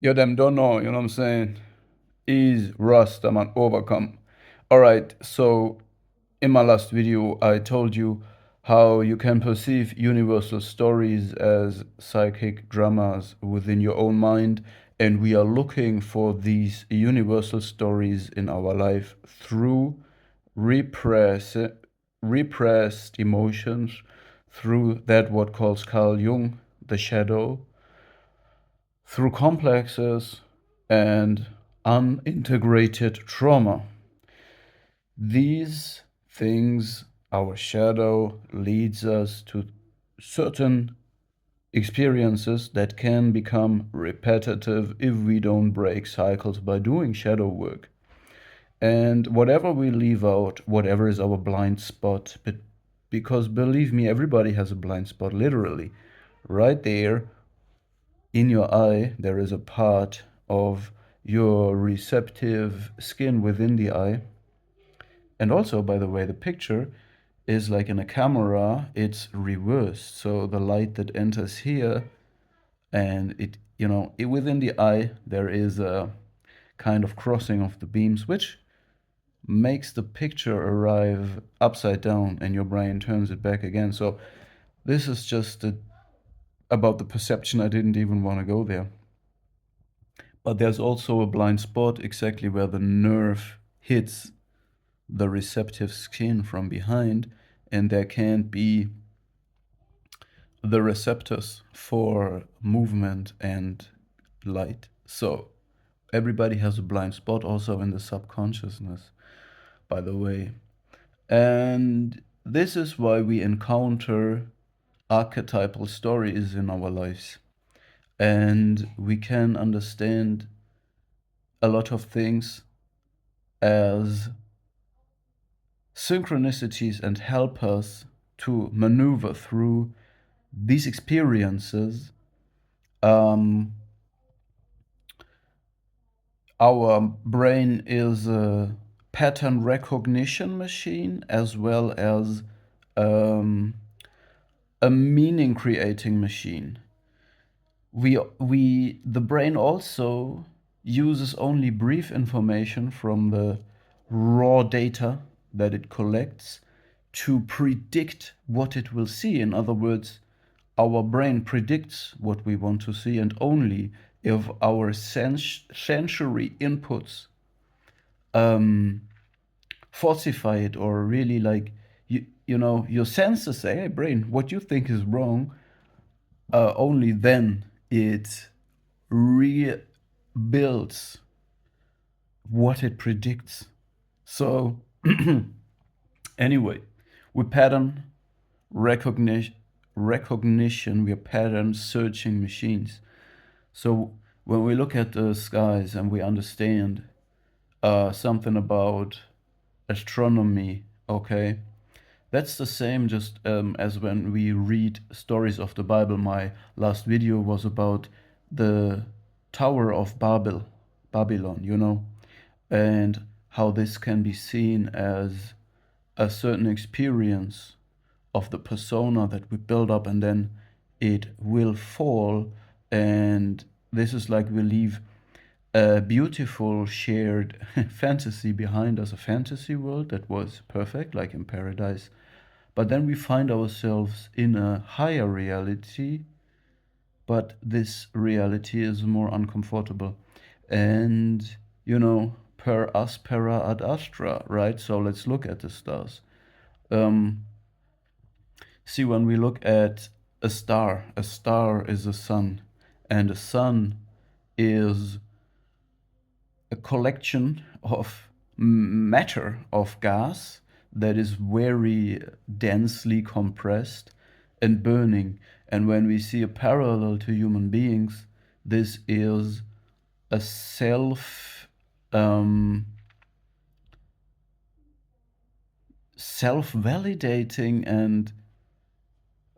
You them don't know, you know what I'm saying? Is Rasta man overcome. Alright, so in my last video I told you how you can perceive universal stories as psychic dramas within your own mind, and we are looking for these universal stories in our life through repress, repressed emotions, through that what calls Carl Jung the shadow, through complexes and unintegrated trauma. These things, our shadow leads us to certain experiences that can become repetitive if we don't break cycles by doing shadow work. And whatever we leave out, whatever is our blind spot, but because believe me, everybody has a blind spot, literally. Right there in your eye, there is a part of your receptive skin within the eye. And also, by the way, the picture is like in a camera, it's reversed. So the light that enters here and within the eye, there is a kind of crossing of the beams, which makes the picture arrive upside down and your brain turns it back again. So this is just about the perception. I didn't even want to go there. But there's also a blind spot exactly where the nerve hits the receptive skin from behind, and there can't be the receptors for movement and light. So everybody has a blind spot also in the subconsciousness, by the way. And this is why we encounter archetypal stories in our lives. And we can understand a lot of things as synchronicities and help us to maneuver through these experiences. Um, our brain is a pattern recognition machine as well as um, a meaning creating machine. The brain also uses only brief information from the raw data that it collects to predict what it will see. In other words, our brain predicts what we want to see, and only if our sensory inputs um, falsify it, or really like your senses say, "Hey, brain, what you think is wrong." Only then it rebuilds what it predicts. So anyway, with pattern recognition, we are pattern searching machines. So when we look at the skies and we understand something about astronomy, okay, that's the same just as when we read stories of the Bible. My last video was about the Tower of Babylon, and how this can be seen as a certain experience of the persona that we build up, and then it will fall. And this is like we leave a beautiful shared fantasy behind us, a fantasy world that was perfect, like in paradise. But then we find ourselves in a higher reality, but this reality is more uncomfortable. And, per aspera ad astra, right? So let's look at the stars. Um, See, when we look at a star is a sun, and a sun is a collection of matter, of gas that is very densely compressed and burning. And when we see a parallel to human beings, this is a um, self-validating and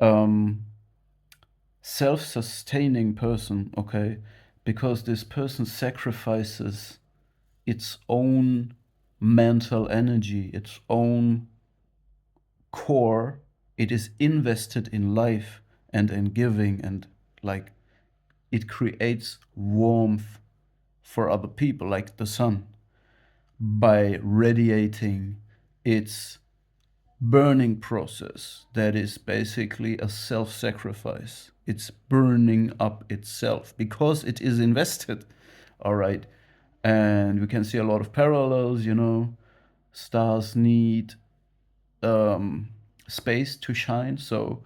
um, self-sustaining person, okay? Because this person sacrifices its own mental energy, its own core. It is invested in life and in giving and like it creates warmth for other people, like the sun, by radiating its burning process that is basically a self sacrifice. It's burning up itself because it is invested. All right. And we can see a lot of parallels, you know. Stars need um, space to shine. So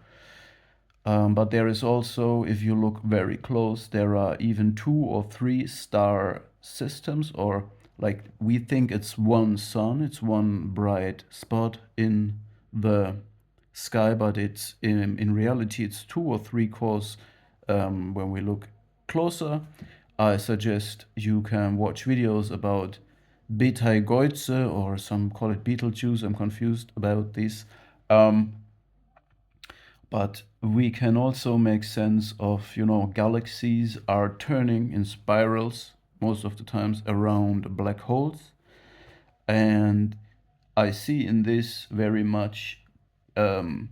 but there is also, if you look very close, there are even 2 or 3 star systems, or like we think it's one sun, it's one bright spot in the sky, but it's in reality it's 2 or 3 cores. When we look closer, I suggest you can watch videos about Betelgeuse, or some call it Betelgeuse. I'm confused about this. Um, but we can also make sense of, you know, galaxies are turning in spirals most of the times around black holes. And I see in this very much um,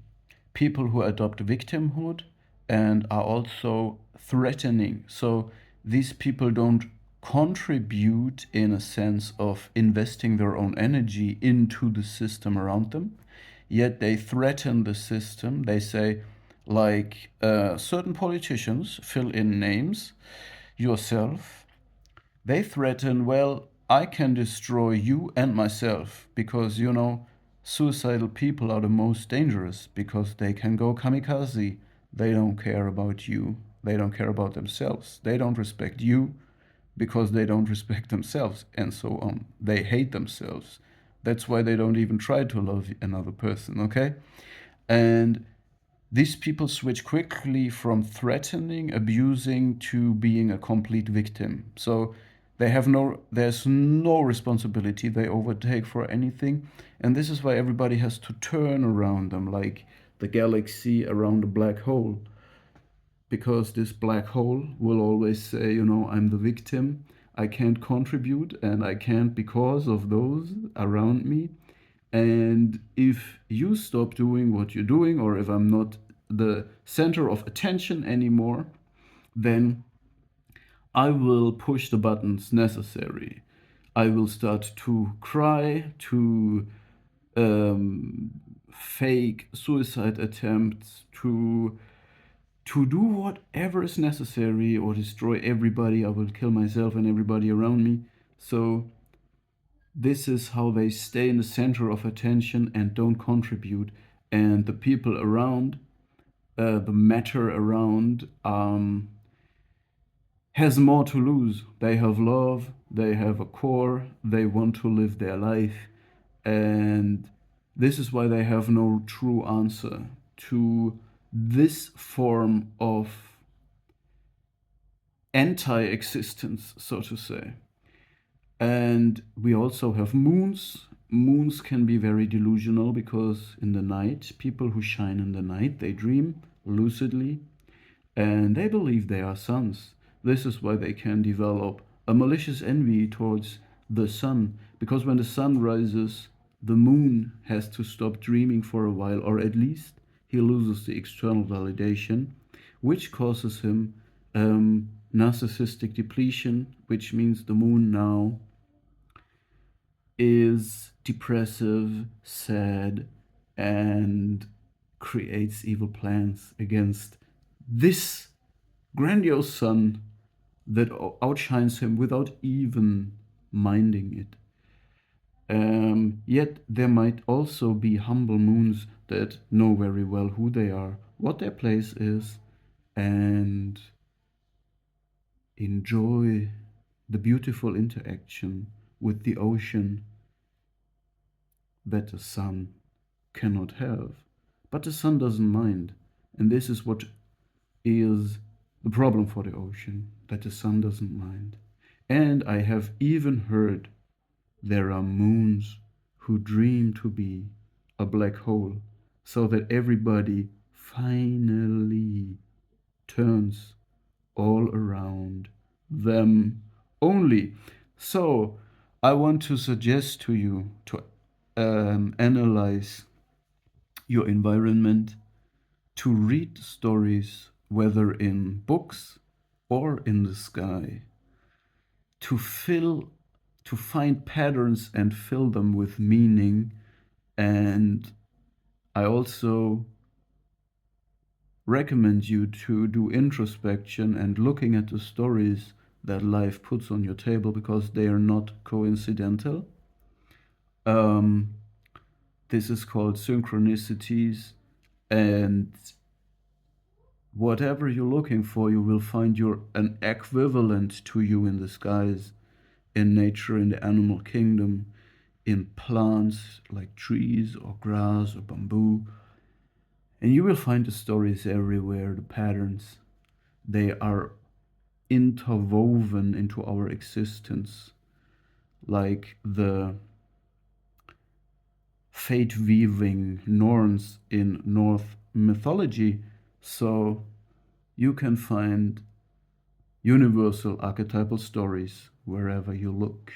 people who adopt victimhood and are also threatening. So these people don't contribute in a sense of investing their own energy into the system around them, yet they threaten the system. They say, like certain politicians, fill in names, yourself, they threaten, well, I can destroy you and myself because, you know, suicidal people are the most dangerous because they can go kamikaze. They don't care about you. They don't care about themselves. They don't respect you because they don't respect themselves, and so on. They hate themselves. That's why they don't even try to love another person, okay? And these people switch quickly from threatening, abusing to being a complete victim. So there's no responsibility they overtake for anything. And this is why everybody has to turn around them, like the galaxy around a black hole. Because this black hole will always say, you know, I'm the victim. I can't contribute and I can't because of those around me. And if you stop doing what you're doing, or if I'm not the center of attention anymore, then I will push the buttons necessary. I will start to cry, to fake suicide attempts, to do whatever is necessary, or destroy everybody. I will kill myself and everybody around me. So this is how they stay in the center of attention and don't contribute. And the people around, the matter around, has more to lose. They have love, they have a core, they want to live their life. And this is why they have no true answer to this form of anti existence, so to say. And we also have moons. Moons can be very delusional because in the night, people who shine in the night, they dream lucidly and they believe they are suns. This is why they can develop a malicious envy towards the sun, because when the sun rises, the moon has to stop dreaming for a while, or at least he loses the external validation, which causes him narcissistic depletion, which means the moon now is depressive, sad, and creates evil plans against this grandiose sun that outshines him without even minding it. Yet there might also be humble moons that know very well who they are, what their place is, and enjoy the beautiful interaction with the ocean that the sun cannot have. But the sun doesn't mind, and this is what is the problem for the ocean, that the sun doesn't mind. And I have even heard there are moons who dream to be a black hole, so that everybody finally turns all around them only. So I want to suggest to you to analyze your environment, to read stories, whether in books or in the sky, to fill, to find patterns and fill them with meaning. And I also recommend you to do introspection and looking at the stories that life puts on your table, because they are not coincidental. Um, this is called synchronicities, and whatever you're looking for, you will find your an equivalent to you in the skies, in nature, in the animal kingdom, in plants like trees or grass or bamboo. And you will find the stories everywhere, the patterns. They are interwoven into our existence, like the fate weaving norns in Norse mythology. So you can find universal archetypal stories wherever you look.